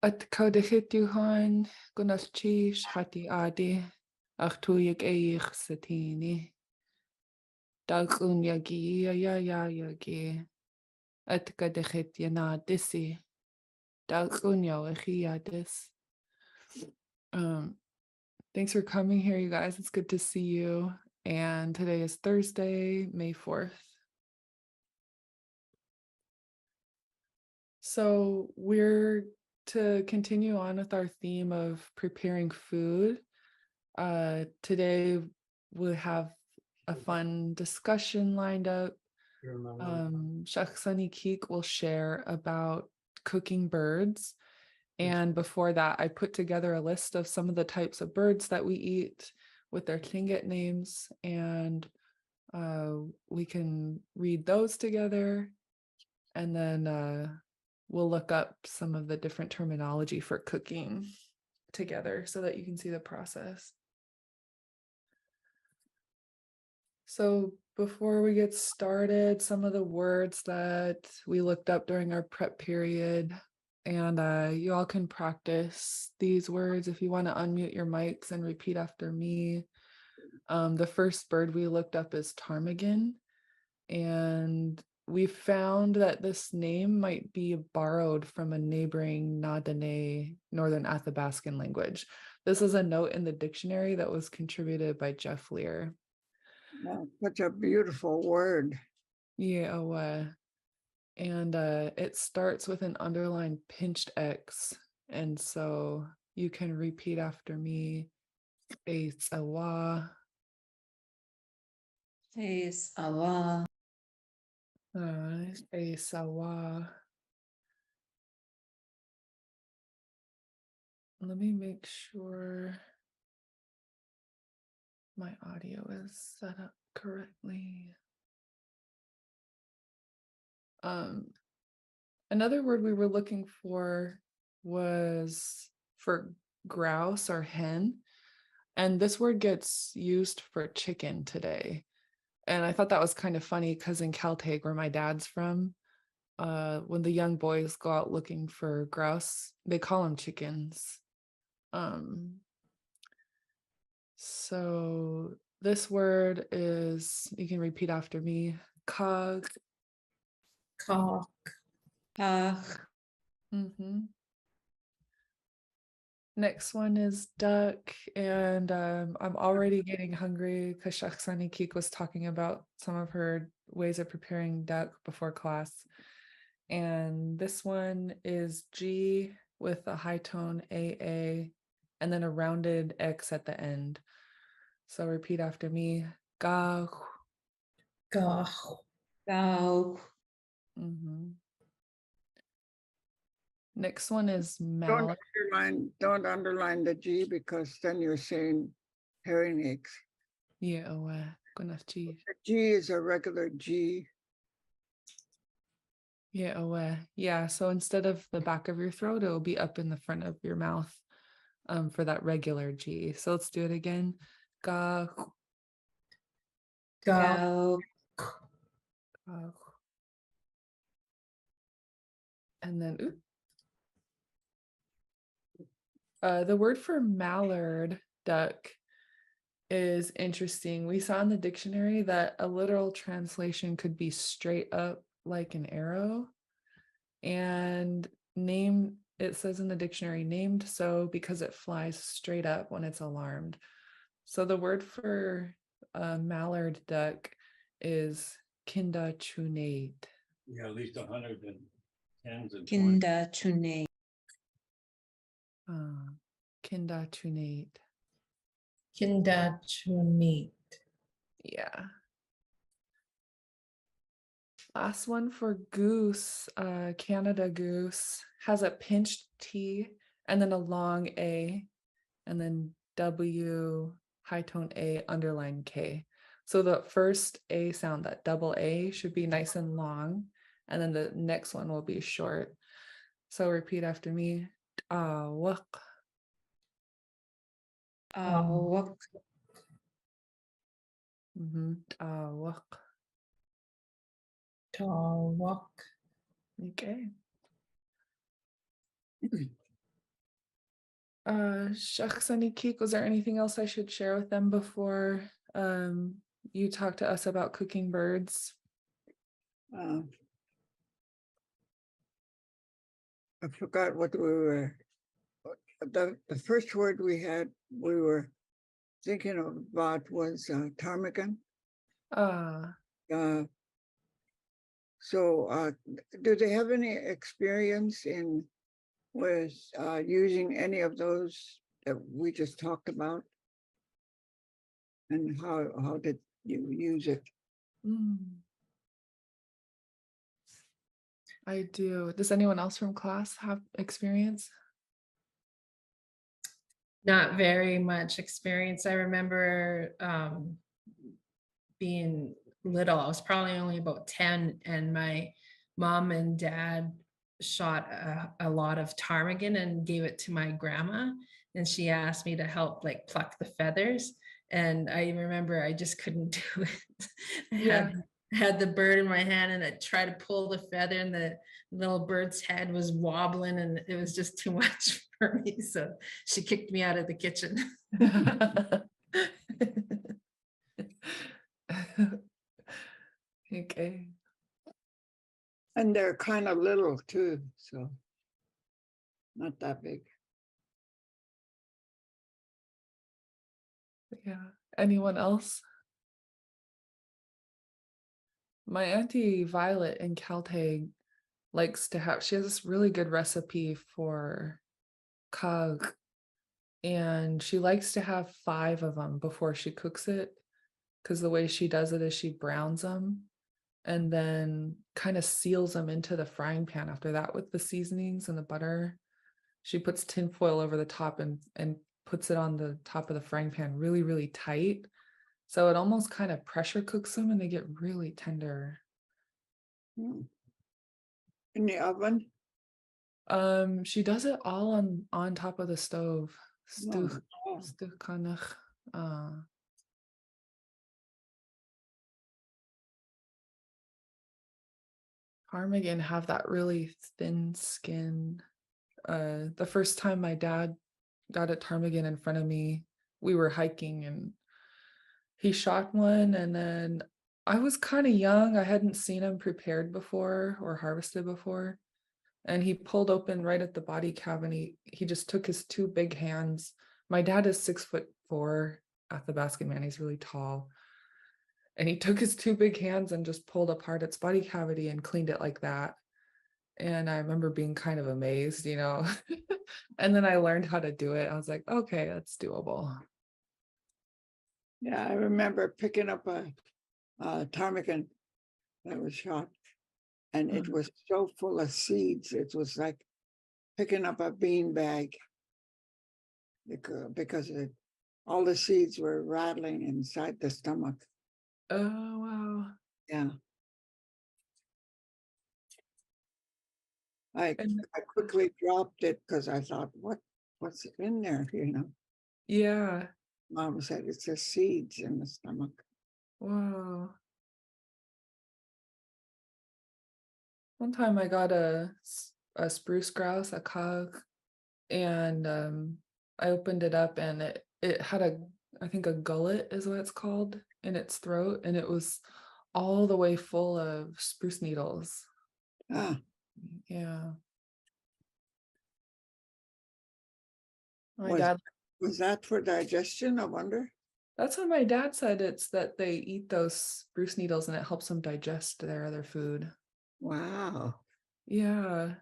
At kaudehituhan gunalchi shati adi achtuig eich satini. Dalkun yagi ya yagi. At kadehit yana disi. Dalkun yadis. Thanks for coming here, you guys. It's good to see you. And today is Thursday, May 4th. So we're to continue on with our theme of preparing food. Today we'll have a fun discussion lined up. Shakhsani Keek will share about cooking birds. And before that, I put together a list of some of the types of birds that we eat with their Tlingit names, and we can read those together. And then we'll look up some of the different terminology for cooking together so that you can see the process. So before we get started, some of the words that we looked up during our prep period, and you all can practice these words if you want to unmute your mics and repeat after me. The first bird we looked up is ptarmigan, and we found that this name might be borrowed from a neighboring Na-Dene Northern Athabascan language. This is a note in the dictionary that was contributed by Jeff Lear. Wow, such a beautiful word. Yeah, and it starts with an underlined pinched X. And so you can repeat after me. It's awa. It's awa. It's awa. Let me make sure my audio is set up correctly. Another word we were looking for was for grouse or hen. And this word gets used for chicken today. And I thought that was kind of funny because in Caltech, where my dad's from, when the young boys go out looking for grouse, they call them chickens. So this word is, you can repeat after me, kag. Kak. Next one is duck, and I'm already getting hungry because Shakhsani Keek was talking about some of her ways of preparing duck before class. And this one is G with a high tone AA and then a rounded X at the end. So repeat after me. Ga. Gach. Gach. Next one is mallard. Don't underline the G because then you're saying herring eggs. Yeah, G. The G is a regular G. Yeah, so instead of the back of your throat, it will be up in the front of your mouth for that regular G. So let's do it again. Ga. Gach. And then the word for mallard duck is interesting. We saw in the dictionary that a literal translation could be straight up like an arrow. And it says in the dictionary, named so because it flies straight up when it's alarmed. So the word for mallard duck is kinda chunate. Yeah, at least 110s and 20s. Kinda chune. Kinda chunate. Kinda chune. Yeah. Last one for goose, Canada goose has a pinched T and then a long A and then W, high tone A, underline K. So the first A sound, that double A, should be nice and long, and then the next one will be short. So repeat after me. Awak. Awak. Awak. Tawak. Okay. Shakhsani Keek, was there anything else I should share with them before you talk to us about cooking birds? Uh, I forgot what we were, the first word we were thinking about was ptarmigan. Ah, Uh, so do they have any experience with using any of those that we just talked about? And how did you use it? mm, I do. Does anyone else from class have experience? Not very much experience. I remember being little. I was probably only about 10, and my mom and dad shot a lot of ptarmigan and gave it to my grandma, and she asked me to help like pluck the feathers, and I remember I just couldn't do it. I Yeah. had the bird in my hand, and I tried to pull the feather, and the little bird's head was wobbling, and it was just too much for me, so she kicked me out of the kitchen. Okay. And they're kind of little too, so not that big. Yeah. Anyone else? My auntie Violet in Caltag likes to have, she has this really good recipe for cog, and she likes to have 5 of them before she cooks it, because the way she does it is she browns them and then kind of seals them into the frying pan after that with the seasonings and the butter. She puts tin foil over the top and puts it on the top of the frying pan really, really tight. So it almost kind of pressure cooks them and they get really tender. Hmm. In the oven? She does it all on top of the stove. Oh, Stu wow. Stukanach. Ptarmigan have that really thin skin. The first time my dad got a ptarmigan in front of me, we were hiking and he shot one, and then I was kind of young. I hadn't seen him prepared before or harvested before. And he pulled open right at the body cavity. He just took his 2 big hands. My dad is 6'4" at the basket man. He's really tall. And he took his 2 big hands and just pulled apart its body cavity and cleaned it like that. And I remember being kind of amazed, you know. And then I learned how to do it. I was like, okay, that's doable. Yeah, I remember picking up a ptarmigan that was shot, and it was so full of seeds. It was like picking up a bean bag because all the seeds were rattling inside the stomach. Oh, wow. Yeah. I And quickly dropped it because I thought, what's in there? yeah, Mom said it's just seeds in the stomach. wow. One time I got a spruce grouse, a cog, and I opened it up and it had I think a gullet is what it's called in its throat, and it was all the way full of spruce needles. Ah, Yeah. My was dad, was that for digestion? I wonder. that's what my dad said. It's that they eat those spruce needles and it helps them digest their other food. Wow. Yeah.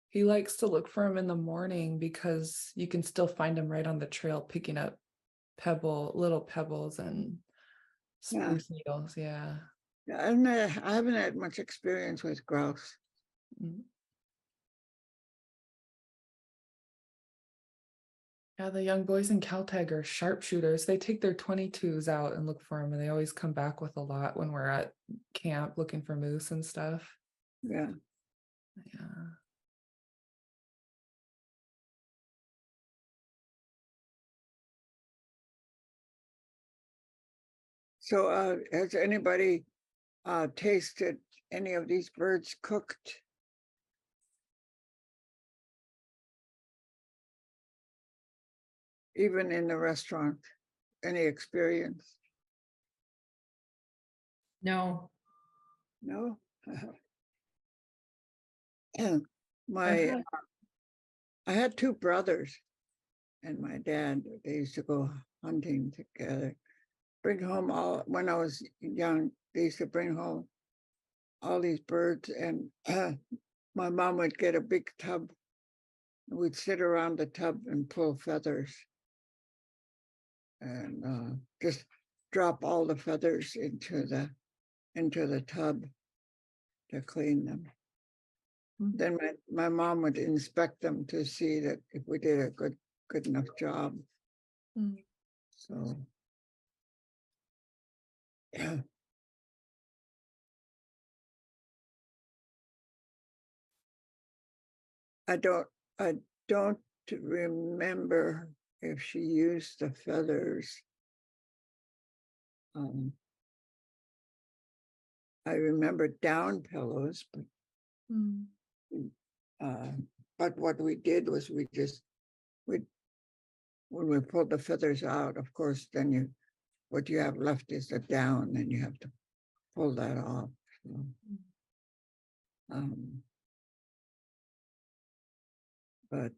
He likes to look for them in the morning because you can still find them right on the trail picking up little pebbles and Yeah. spruce needles. Yeah. Yeah, I haven't had much experience with grouse. Mm. Yeah, the young boys in Caltech are sharpshooters. They take their 22s out and look for them, and they always come back with a lot when we're at camp looking for moose and stuff. Yeah. Yeah. So has anybody tasted any of these birds cooked? even in the restaurant? Any experience? No. No? And I've my, had- I had two brothers and my dad, they used to go hunting together. Bring home all, when I was young, they used to bring home all these birds and my mom would get a big tub. We'd sit around the tub and pull feathers and just drop all the feathers into the tub to clean them. Mm. Then my mom would inspect them to see that if we did a good enough job. Mm. So yeah. I don't remember if she used the feathers. I remember down pillows, Mm. but what we did was we when we pulled the feathers out, of course, then what you have left is the down, and you have to pull that off. So, but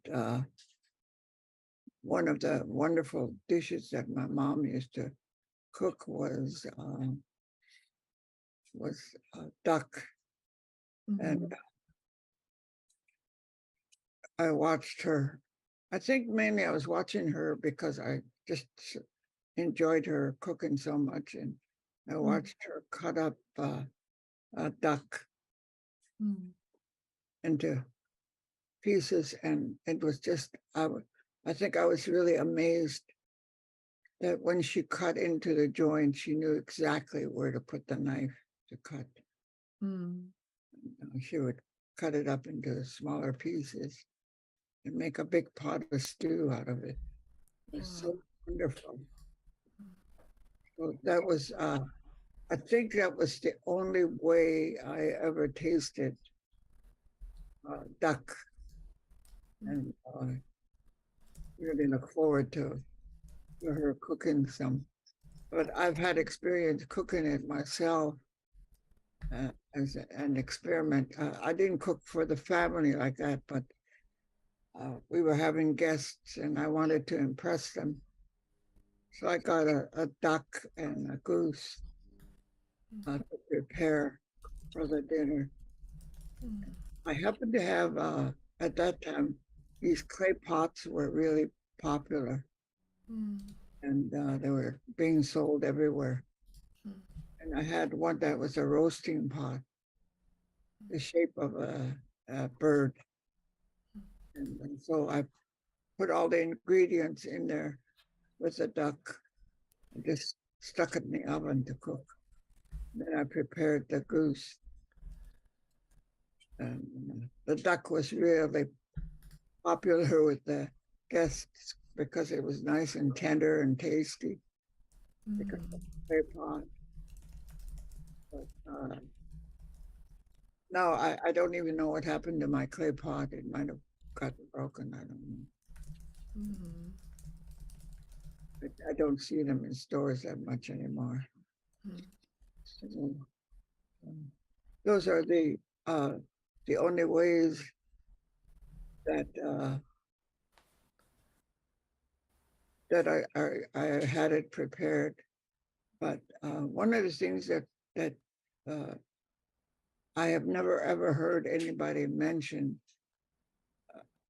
one of the wonderful dishes that my mom used to cook was duck, and Mhm. I watched her. I think mainly I was watching her because I just enjoyed her cooking so much, and I watched her cut up a duck Mm. into pieces, and it was just I think I was really amazed that when she cut into the joint, she knew exactly where to put the knife to cut. Mm. She would cut it up into smaller pieces and make a big pot of stew out of it. It was so wonderful. So that was, I think that was the only way I ever tasted duck. And really look forward to her cooking some. But I've had experience cooking it myself as an experiment. I didn't cook for the family like that, but we were having guests and I wanted to impress them. So I got a duck and a goose to prepare for the dinner. I happened to have, at that time, these clay pots were really popular and they were being sold everywhere. And I had one that was a roasting pot, the shape of a bird. And so I put all the ingredients in there with the duck and just stuck it in the oven to cook. Then I prepared the goose. And the duck was really popular with the guests because it was nice and tender and tasty because of the clay pot. But, no, I don't even know what happened to my clay pot. It might have gotten broken. I don't know. I don't see them in stores that much anymore. So, those are the only ways that I had it prepared. But one of the things that I have never ever heard anybody mention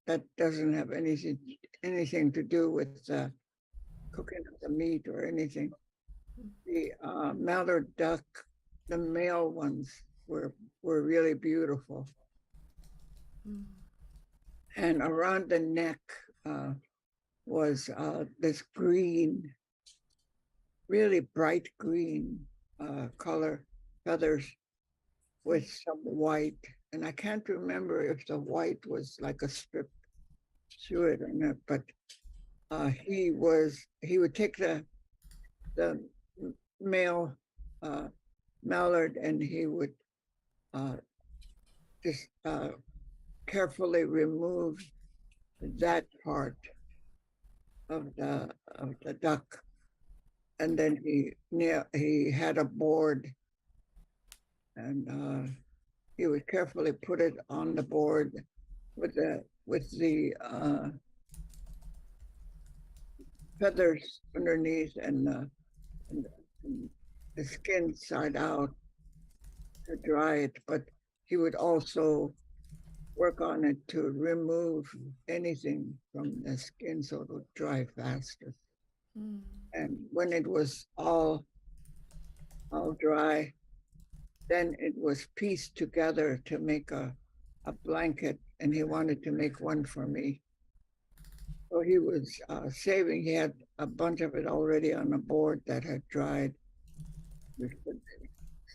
that doesn't have anything to do with cooking of the meat or anything. The mallard duck, the male ones were really beautiful, and around the neck was this green, really bright green color feathers with some white. And I can't remember if the white was like a strip through it or not, but he would take the male mallard and he would just carefully remove that part of the duck. And then he had a board, and he would carefully put it on the board with the feathers underneath and the skin side out to dry it. But he would also work on it to remove anything from the skin so it would dry faster. Mm. And when it was all dry, then it was pieced together to make a blanket, and he wanted to make one for me. So he was saving, he had a bunch of it already on a board that had dried. We was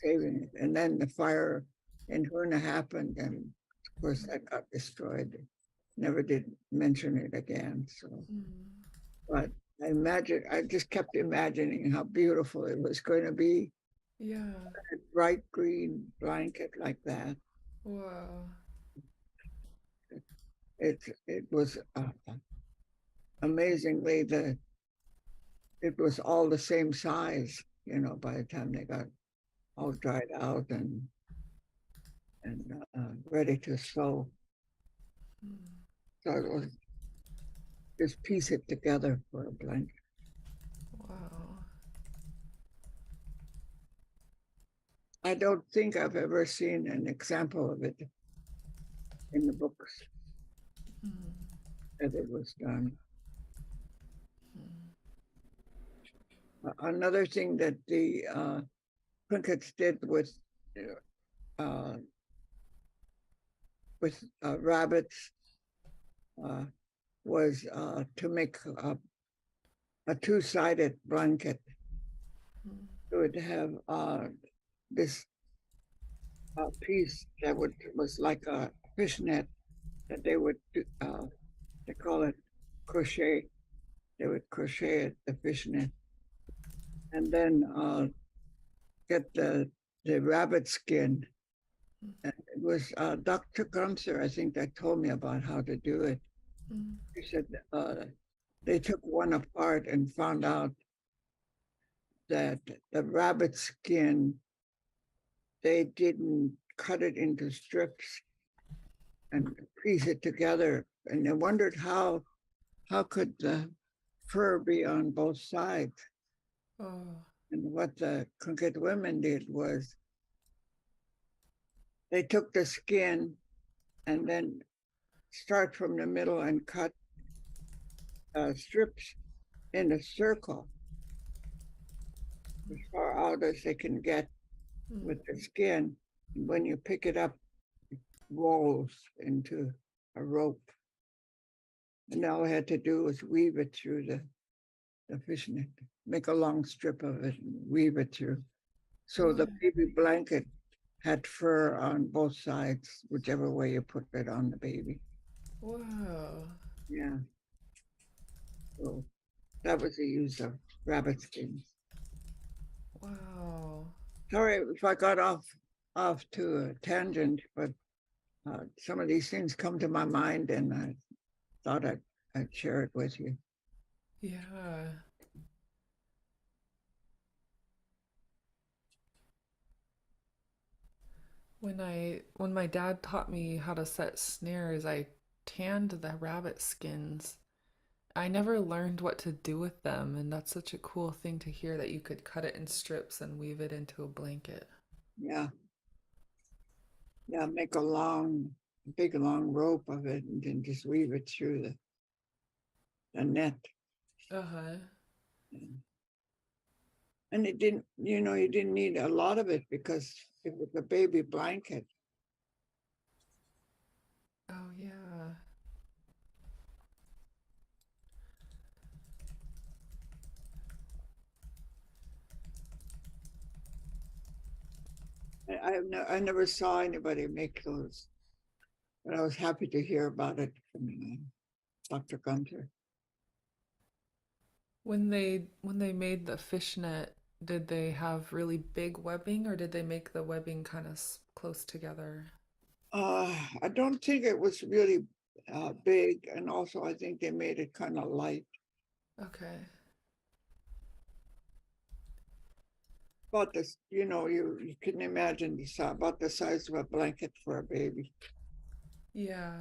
saving it. And then the fire in Huna happened, and of course that got destroyed. Never did mention it again. So, Mm. but I just kept imagining how beautiful it was going to be. Yeah. A bright green blanket like that. Wow. It was amazingly it was all the same size, by the time they got all dried out and ready to sew. Mm. So it was just piece it together for a blanket. Wow. I don't think I've ever seen an example of it in the books Mm. that it was done. Mm. Another thing that the Plinkets did uh, with rabbits was to make a two-sided blanket. Mm. It would have this piece that was like a fishnet that they would do, they call it crochet. They would crochet it, the fishnet, and then get the rabbit skin. And it was Dr. Gunther, I think, that told me about how to do it. Mm. He said they took one apart and found out that the rabbit skin, they didn't cut it into strips and piece it together. And they wondered how could the fur be on both sides? Oh. And what the Tlingit women did was they took the skin and then start from the middle and cut strips in a circle as far out as they can get Mm. with the skin. And when you pick it up, it rolls into a rope. And all I had to do was weave it through the fishnet, make a long strip of it and weave it through. So the Wow. baby blanket had fur on both sides, whichever way you put it on the baby. Wow. Yeah. So that was the use of rabbit skins. Wow. Sorry if I got off to a tangent, but some of these things come to my mind, and I thought I'd share it with you. Yeah. When my dad taught me how to set snares, I tanned the rabbit skins. I never learned what to do with them, and that's such a cool thing to hear that you could cut it in strips and weave it into a blanket. Yeah. Yeah, make big long rope of it and then just weave it through the net. Uh-huh. And it didn't, you didn't need a lot of it because it was a baby blanket. Oh yeah. I never saw anybody make those, but I was happy to hear about it from Dr. Gunther. When they made the fishnet, did they have really big webbing or did they make the webbing kind of close together? I don't think it was really big, and also I think they made it kind of light. Okay. About this, you can imagine about the size of a blanket for a baby. Yeah.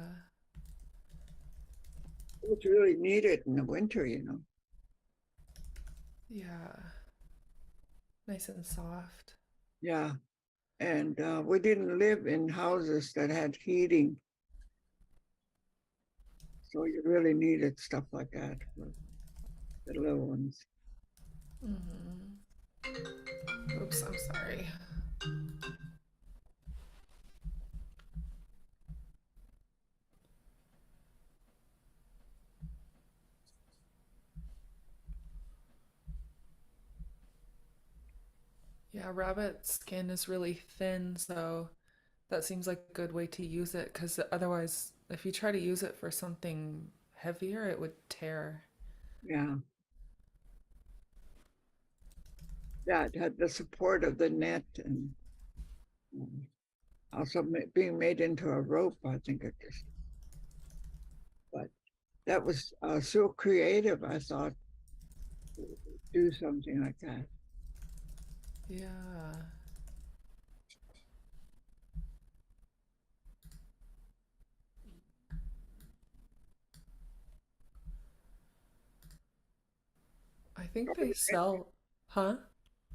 It's really needed in the winter. Yeah. Nice and soft. Yeah. And we didn't live in houses that had heating. So you really needed stuff like that for the little ones. Oops, I'm sorry. Yeah, rabbit skin is really thin, so that seems like a good way to use it because otherwise, if you try to use it for something heavier, it would tear. Yeah. Yeah, it had the support of the net and also being made into a rope, I think it is. But that was so creative, I thought, to do something like that. Yeah. I think they sell, huh?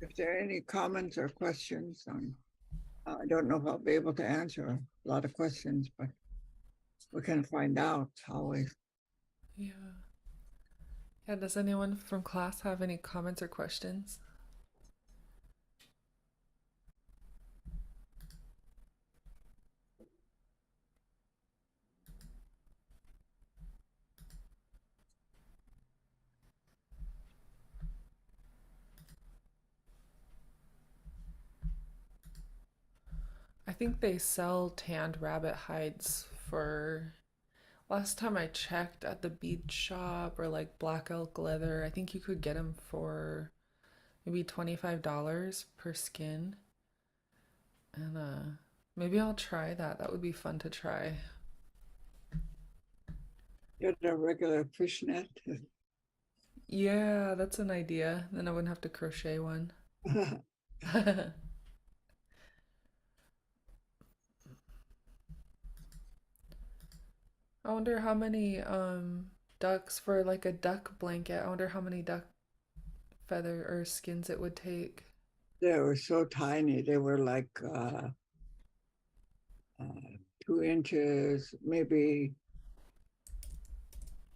If there are any comments or questions on, I don't know if I'll be able to answer a lot of questions, but we can find out always. Yeah. Yeah, does anyone from class have any comments or questions? I think they sell tanned rabbit hides for last time I checked at the bead shop or like Black Elk Leather, I think you could get them for maybe $25 per skin. And maybe I'll try that. That would be fun to try. Get a regular fishnet. Yeah, that's an idea. Then I wouldn't have to crochet one. I wonder how many ducks for like a duck blanket. I wonder how many duck feather or skins it would take. They were so tiny. They were like uh, 2 inches, maybe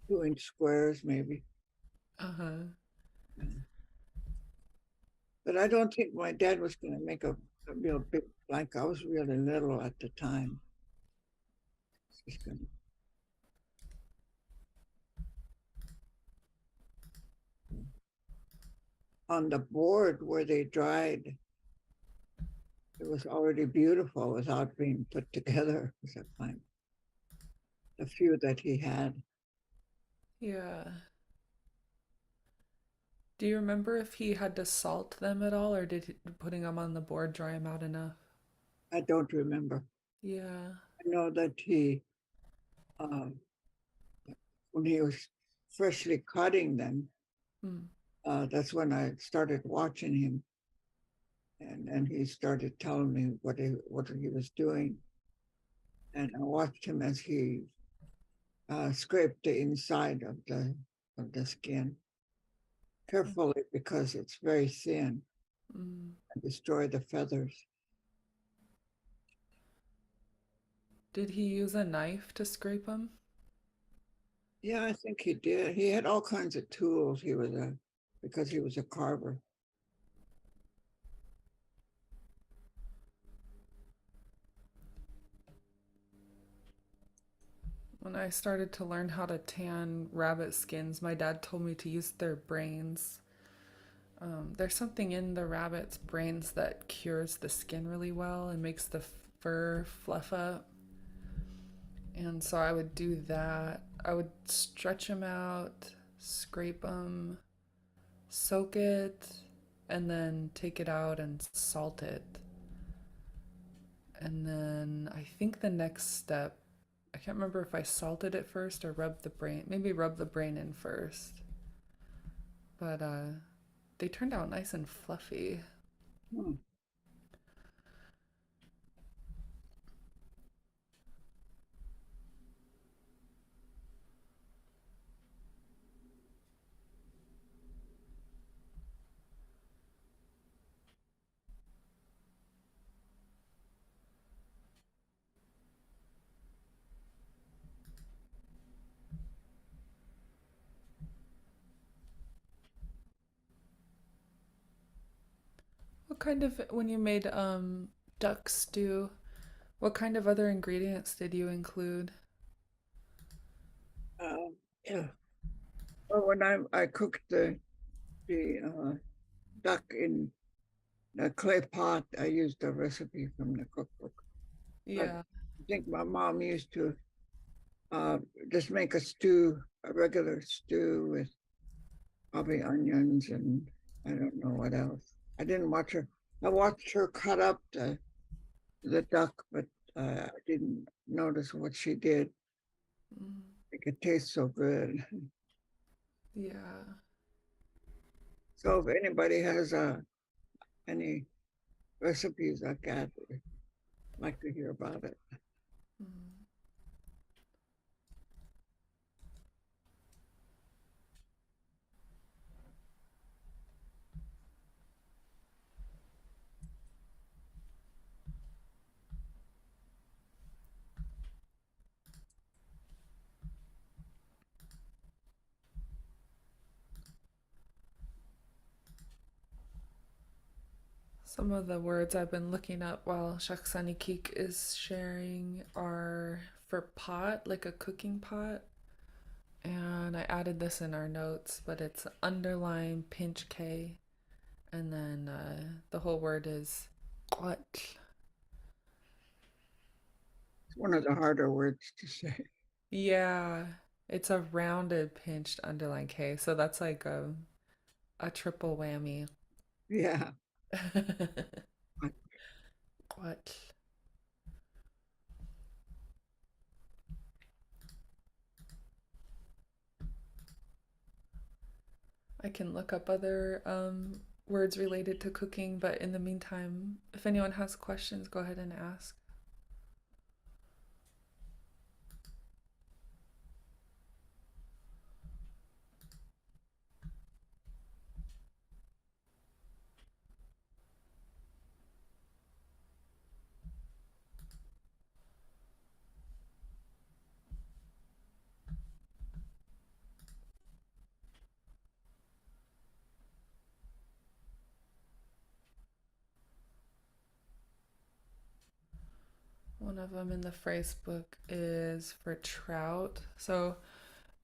2 inch squares, maybe. Uh-huh. But I don't think my dad was going to make a real big blanket. I was really little at the time. Just gonna, on the board where they dried, it was already beautiful without being put together. The few that he had. Yeah. Do you remember if he had to salt them at all, or putting them on the board dry them out enough? I don't remember. Yeah. I know that uh, when he was freshly cutting them, Mm. that's when I started watching him, and he started telling me what he was doing, and I watched him as he scraped the inside of the skin carefully because it's very thin Mm. and destroy the feathers. Did he use a knife to scrape them? Yeah, I think he did. He had all kinds of tools. Because he was a carver. When I started to learn how to tan rabbit skins, my dad told me to use their brains. There's something in the rabbit's brains that cures the skin really well and makes the fur fluff up. And so I would do that. I would stretch them out, scrape them, soak it, and then take it out and salt it. And then I think the next step, I can't remember if I salted it first or rubbed the brain, maybe rub the brain in first. but they turned out nice and fluffy. Hmm. What kind of, when you made duck stew, what kind of other ingredients did you include? Yeah. Well, when I cooked the duck in a clay pot, I used a recipe from the cookbook. But Yeah. I think my mom used to uh, just make a stew, a regular stew with probably onions and I don't know what else. I didn't watch her. I watched her cut up the duck, but I didn't notice what she did. Mm, It could taste so good. yeah. So if anybody has any recipes like that, I'd like to hear about it. Mm. Some of the words I've been looking up while Shaksani Keek is sharing are for pot, like a cooking pot. And I added this in our notes, but it's underline pinch K. And then the whole word is what? It's one of the harder words to say. Yeah, it's a rounded pinched underline K. So that's like a triple whammy. Yeah. What? I can look up other words related to cooking, but in the meantime, if anyone has questions, go ahead and ask. One of them in the phrase book is for trout. So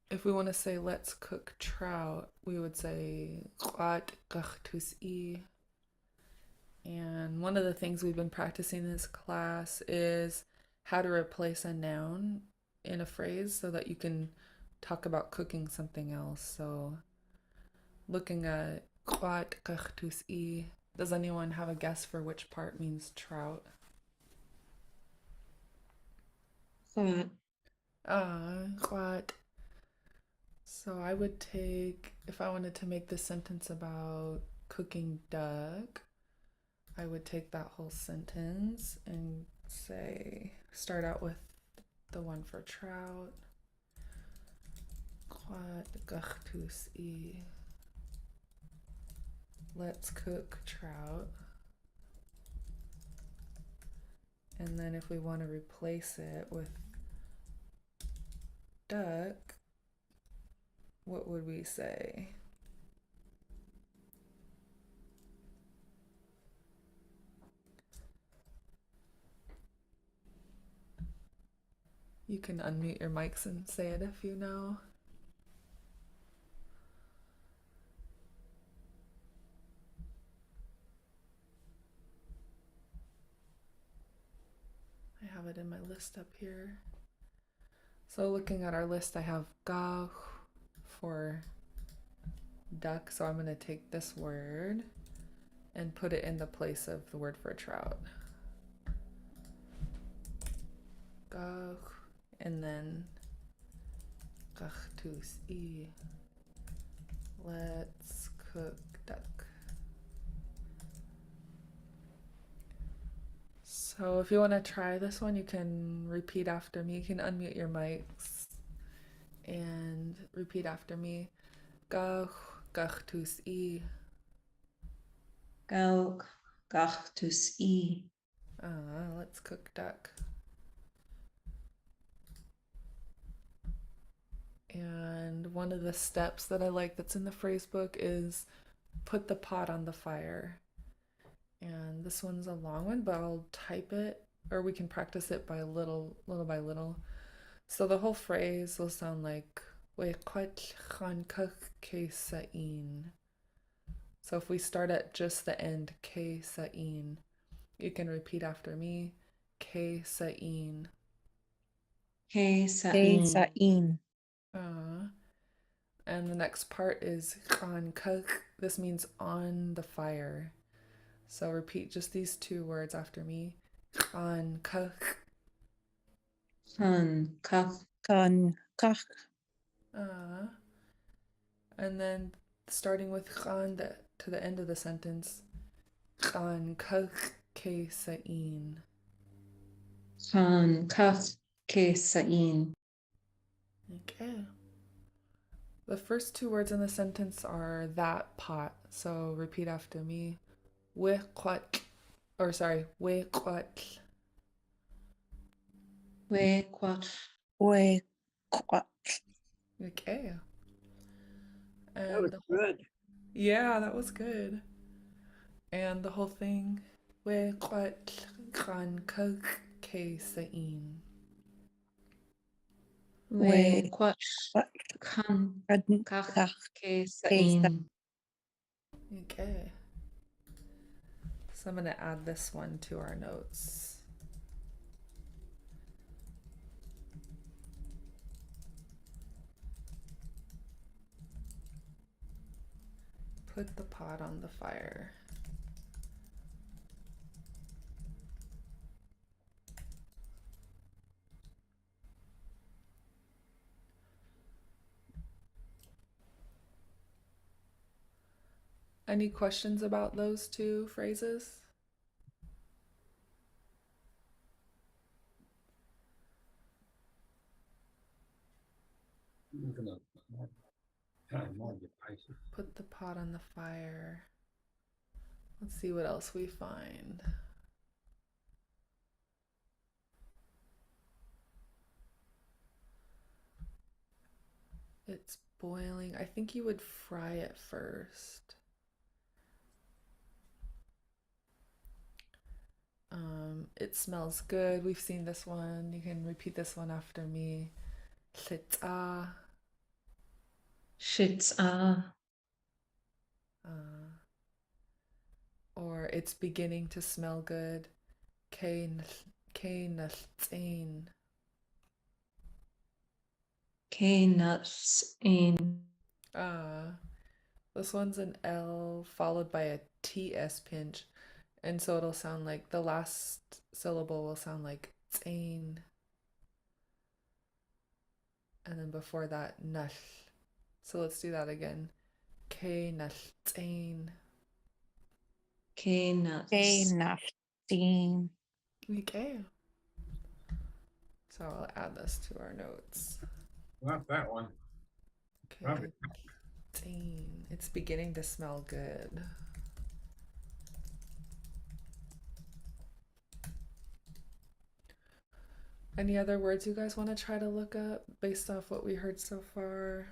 if we want to say let's cook trout, we would say "Qat gachtus I." And one of the things we've been practicing in this class is how to replace a noun in a phrase so that you can talk about cooking something else. So looking at "Qat gachtus I." Does anyone have a guess for which part means trout? Thought. Qat. So I would take, if I wanted to make this sentence about cooking duck, I would take that whole sentence and say, start out with the one for trout. Quad gachtus I. Let's cook trout. And then if we want to replace it with duck, what would we say? You can unmute your mics and say it if you know. I have it in my list up here. So looking at our list, I have ga for duck. So I'm going to take this word and put it in the place of the word for trout. Ga, and then gachtus I. Let's cook duck. So if you want to try this one, you can repeat after me. You can unmute your mics and repeat after me. Gach, gach tus I. Gauk, gachtus I. Let's cook duck. And one of the steps that I like that's in the phrase book is put the pot on the fire. And this one's a long one, but I'll type it, or we can practice it by little by little. So the whole phrase will sound like "Wequat chankach ke sa'in." So if we start at just the end, ke sa'in, you can repeat after me, ke sa'in. Ke sa'in. And the next part is chankach. This means on the fire. So repeat just these two words after me. Chankach. Han, kach, And then starting with chan to the end of the sentence. Chan kach ke sa'in. han, kach, ke sa'in. Okay. The first two words in the sentence are that pot. So repeat after me. Wequat. Or sorry, wequat. Wequat, Okay. That was And good. yeah, that was good. And the whole thing. Wequat chan kach ke sa'in. wequat, kan, kach, ke sa'in. Okay. So I'm going to add this one to our notes. Put the pot on the fire. Any questions about those two phrases? Put the pot on the fire. Let's see what else we find. It's boiling. I think you would fry it first. It smells good. We've seen this one. You can repeat this one after me. Shit'a. Shit'a, Or it's beginning to smell good. Kein naltzain. ke nuts in. This one's an L followed by a TS pinch. And so it'll sound like the last syllable will sound like tzain. And then before that, nash. So let's do that again. Ke naltzain. Ke nuts. Okay. So I'll add this to our notes. Not that one. Okay. It's beginning to smell good. Any other words you guys want to try to look up based off what we heard so far?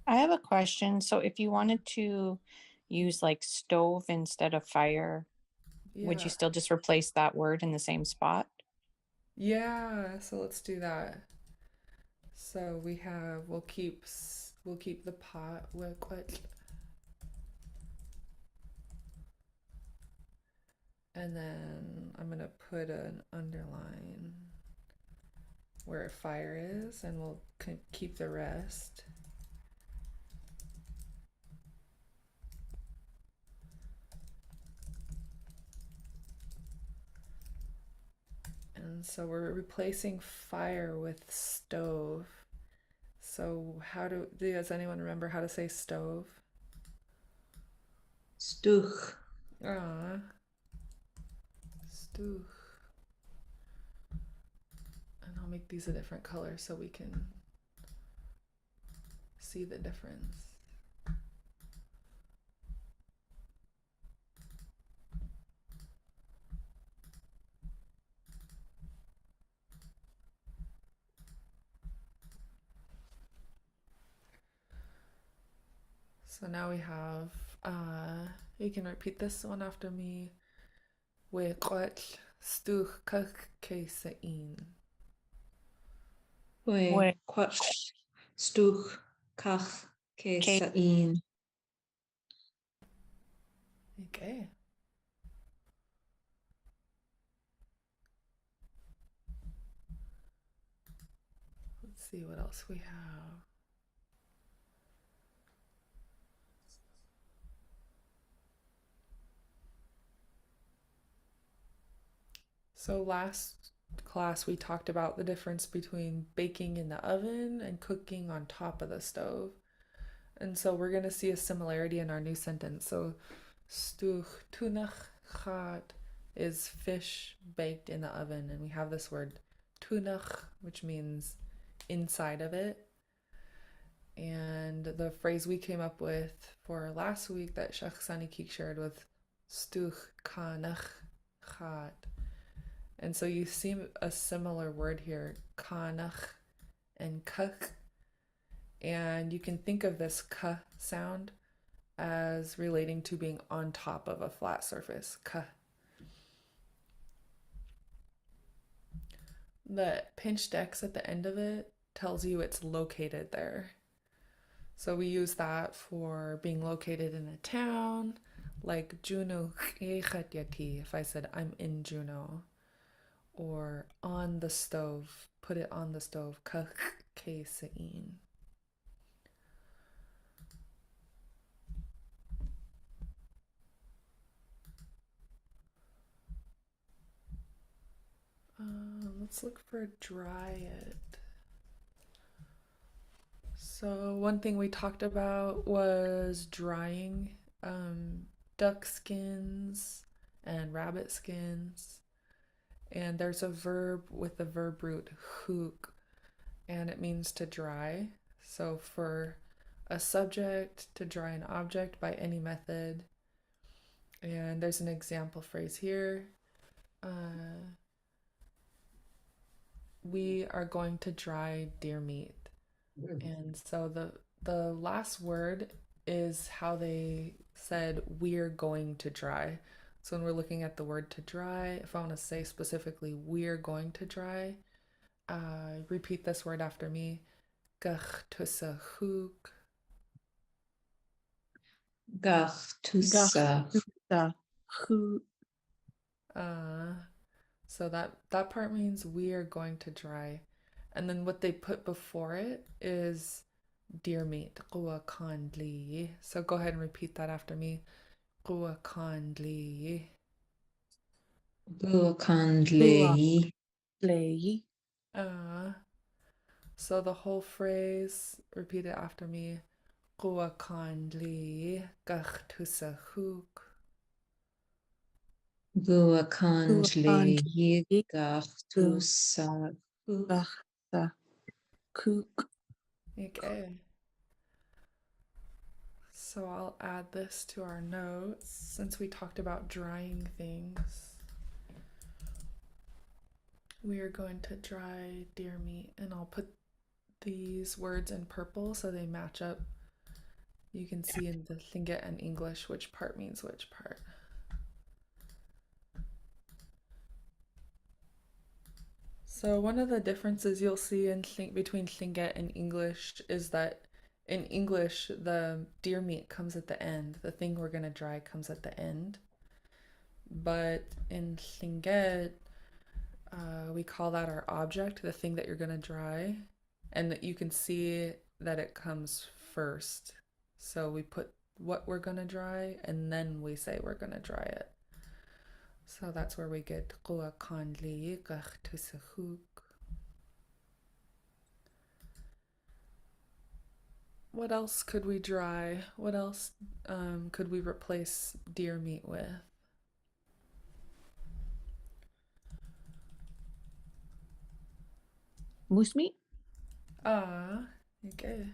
I have a question. So if you wanted to use like stove instead of fire, would you still just replace that word in the same spot? Yeah, so let's do that. So we'll keep the pot wicked. And then I'm gonna put an underline where fire is, and we'll keep the rest. And so we're replacing fire with stove. So does anyone remember how to say stove? Stuch. Ah, stove. And I'll make these a different color so we can see the difference. So now we have, you can repeat this one after me. Weqwatl stuch kuk kesain. We quach. Stuch. Kach. Kesain. Okay. Let's see what else we have. So last class we talked about the difference between baking in the oven and cooking on top of the stove. And so we're going to see a similarity in our new sentence. So stuch tunach chat is fish baked in the oven, and we have this word tunach, which means inside of it. And the phrase we came up with for last week that Shachsani Kik shared with stuch kanach chat. And so you see a similar word here, kanach and kuk. And you can think of this k sound as relating to being on top of a flat surface. K. The pinched X at the end of it tells you it's located there. So we use that for being located in a town, like Juno, if I said I'm in Juneau, or on the stove, put it on the stove, kesain. Let's look for dry it. So one thing we talked about was drying duck skins and rabbit skins. And there's a verb with the verb root hook, and it means to dry. So for a subject, to dry an object by any method. And there's an example phrase here. We are going to dry deer meat. And so the last word is how they said we're going to dry. So when we're looking at the word to dry, if I want to say specifically we're going to dry, repeat this word after me. Gach tusa hook. Gach. Tusa. So that part means we are going to dry. And then what they put before it is deer meat. Qwa kandli. So go ahead and repeat that after me. Qwa kandli. Guakandlehi. So the whole phrase, repeat it after me. Qwa kandli gach tusa hook. Guakandlehi. Gach. Tusa. Okay. So I'll add this to our notes since we talked about drying things. We are going to dry deer meat, and I'll put these words in purple so they match up. You can see in the Lingit and English which part means which part. So one of the differences you'll see in between Lingit and English is that in English, the deer meat comes at the end. The thing we're going to dry comes at the end. But in Lingit, we call that our object, the thing that you're going to dry. And you can see that it comes first. So we put what we're going to dry, and then we say we're going to dry it. So that's where we get Qwa kandli gach tusahuk. What else could we dry? What else could we replace deer meat with? Moose meat? Okay.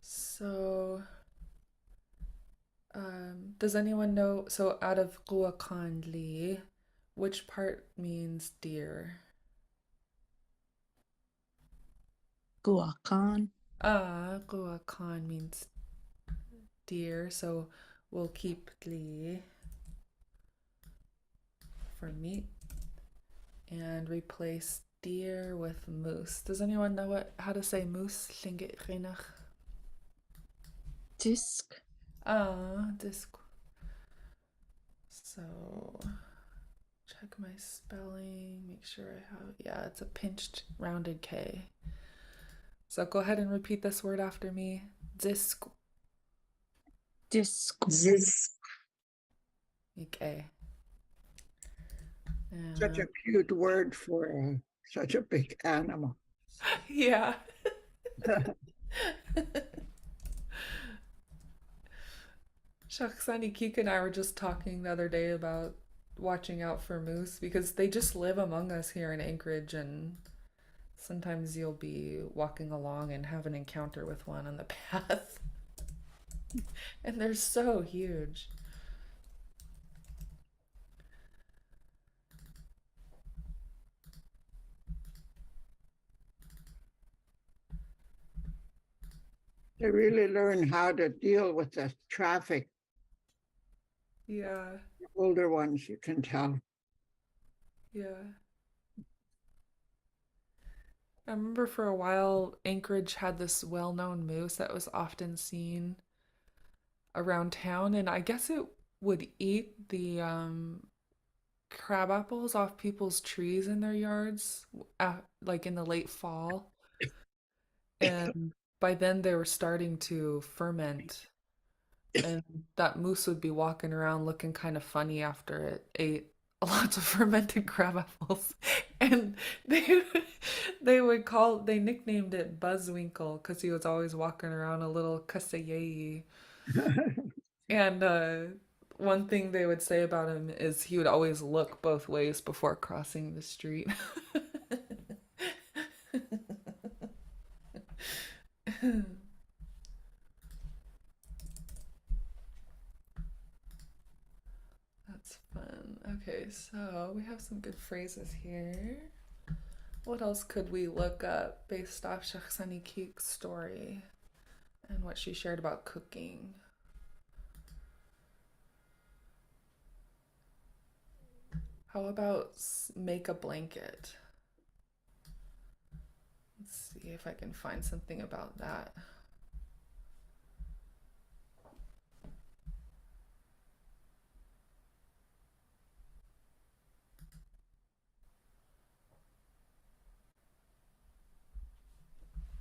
So, does anyone know? So, out of Guakanli, which part means deer? Guacan. Guakan means deer. So, we'll keep Gli for meat and replace deer with moose. Does anyone know how to say moose? Lingit Class. Disc. This. So, check my spelling, make sure I have, yeah, it's a pinched rounded K. So go ahead and repeat this word after me. Disc. Disc. Okay. Such a cute word for such a big animal. Yeah. Shakhsani Keek and I were just talking the other day about watching out for moose because they just live among us here in Anchorage, and sometimes you'll be walking along and have an encounter with one on the path. And they're so huge. They really learn how to deal with the traffic. Yeah. The older ones, you can tell. Yeah. I remember for a while, Anchorage had this well-known moose that was often seen around town, and I guess it would eat the crab apples off people's trees in their yards, like in the late fall. And by then they were starting to ferment, and that moose would be walking around looking kind of funny after it ate lots of fermented crab apples. And they nicknamed it Buzzwinkle because he was always walking around a little kaseyei. And one thing they would say about him is he would always look both ways before crossing the street. That's fun. Okay, so we have some good phrases here. What else could we look up based off Shakhsani Keek's story and what she shared about cooking? How about make a blanket? Let's see if I can find something about that.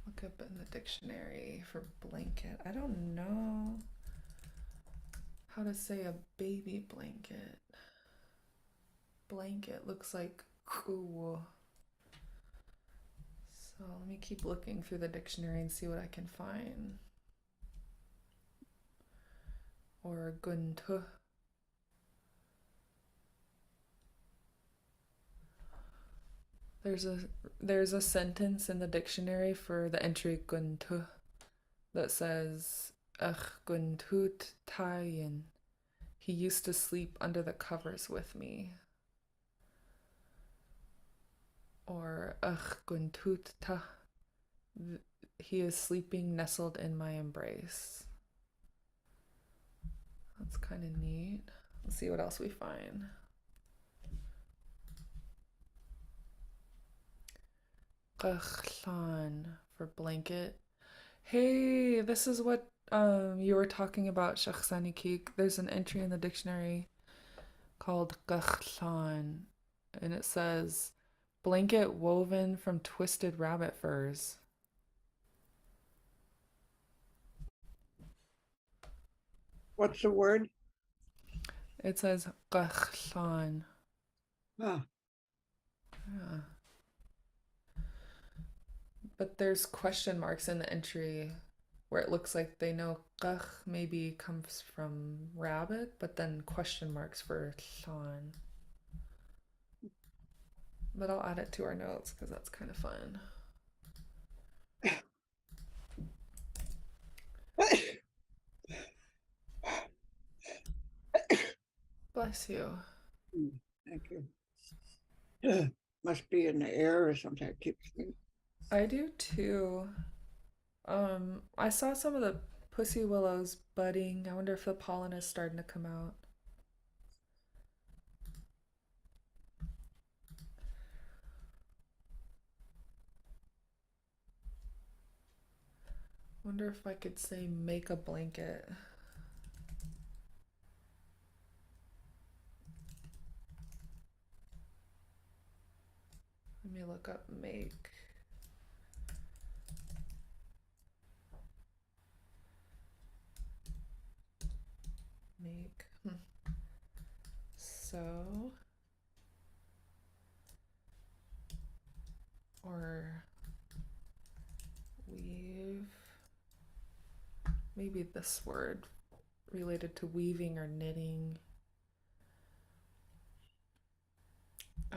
Look up in the dictionary for blanket. I don't know how to say a baby blanket. Blanket looks like cool. So let me keep looking through the dictionary and see what I can find. Or guntu. There's a sentence in the dictionary for the entry guntu that says ach guntut tayin. He used to sleep under the covers with me. Or ach guntut ta. He is sleeping nestled in my embrace. That's kind of neat. Let's see what else we find. Qachlan for blanket. Hey, this is what you were talking about, Shakhsani Keek. There's an entry in the dictionary called qachlan, and it says blanket woven from twisted rabbit furs. What's the word? It says qachlan. Ah, Yeah. But there's question marks in the entry where it looks like they know qach maybe comes from rabbit, but then question marks for shan. But I'll add it to our notes because that's kind of fun. Bless you. Thank you. Must be in the air or something. I keep thinking. I do too. I saw some of the pussy willows budding. I wonder if the pollen is starting to come out. Wonder if I could say make a blanket. Let me look up make. Make. So. Or weave. Maybe this word related to weaving or knitting.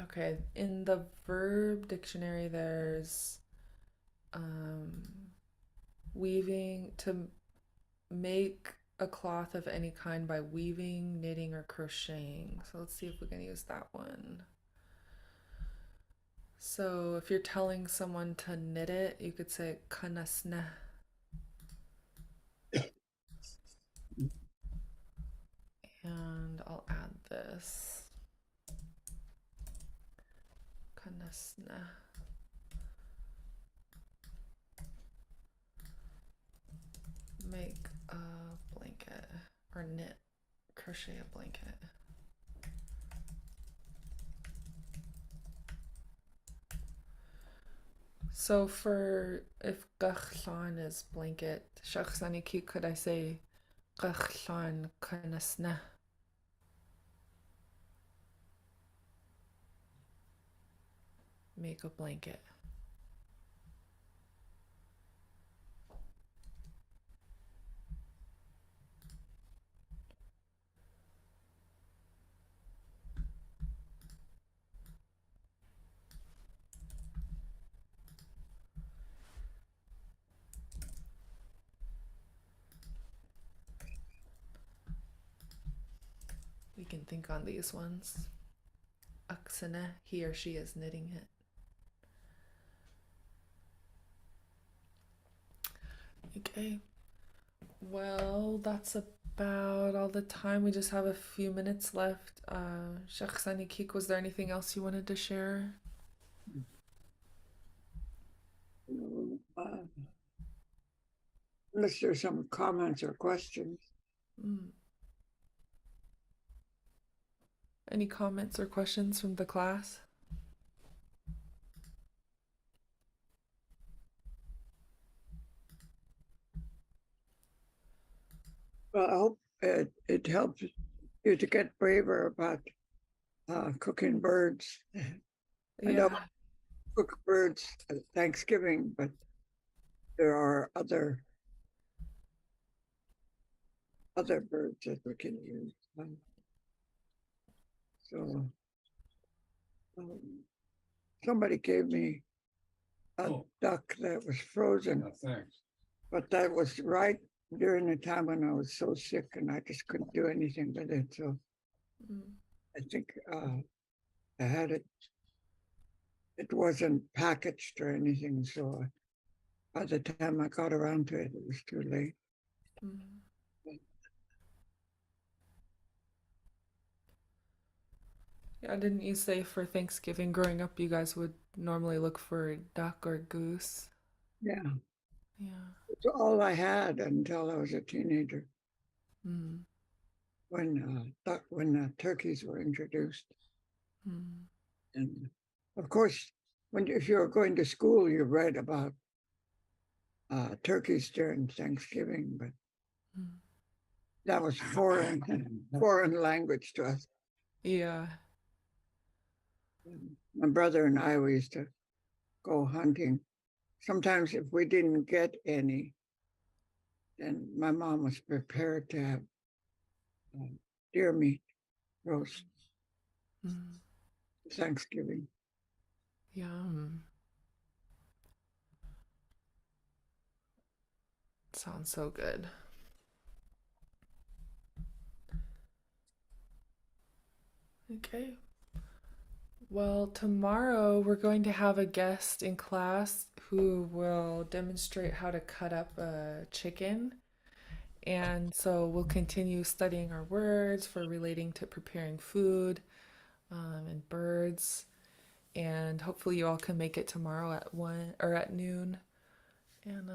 Okay, in the verb dictionary, there's weaving, to make a cloth of any kind by weaving, knitting, or crocheting. So let's see if we can use that one. So if you're telling someone to knit it, you could say kanasne. And I'll add this. Kanasne. Make a blanket or knit, crochet a blanket. So for if gachlan is blanket, shakhsaniki, could I say gachlan kanasna? Make a blanket. We can think on these ones. Aksana, he or she is knitting it. Okay. Well, that's about all the time. We just have a few minutes left. Shakhsani Kik, was there anything else you wanted to share? Unless there's some comments or questions. Any comments or questions from the class? Well, I hope it helps you to get braver about cooking birds. I know Yeah. cook birds at Thanksgiving, but there are other birds that we can use. So somebody gave me a duck that was frozen. Oh, thanks. But that was right during the time when I was so sick and I just couldn't do anything with it. So I think I had it. It wasn't packaged or anything. So by the time I got around to it, it was too late. Yeah, didn't you say for Thanksgiving growing up you guys would normally look for duck or goose? Yeah. Yeah. It's all I had until I was a teenager. When turkeys were introduced. And of course, if you're going to school, you read about turkeys during Thanksgiving, but that was foreign language to us. Yeah. My brother and I, we used to go hunting sometimes if we didn't get any, then my mom was prepared to have deer meat roast Mm, Thanksgiving. yum. Sounds so good. Okay. Well, tomorrow we're going to have a guest in class who will demonstrate how to cut up a chicken. And so we'll continue studying our words for relating to preparing food and birds. And hopefully you all can make it tomorrow at 1 or at noon. And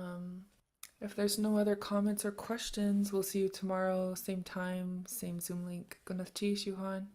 if there's no other comments or questions, we'll see you tomorrow, same time, same Zoom link. Gunnath Chi, Shuhan.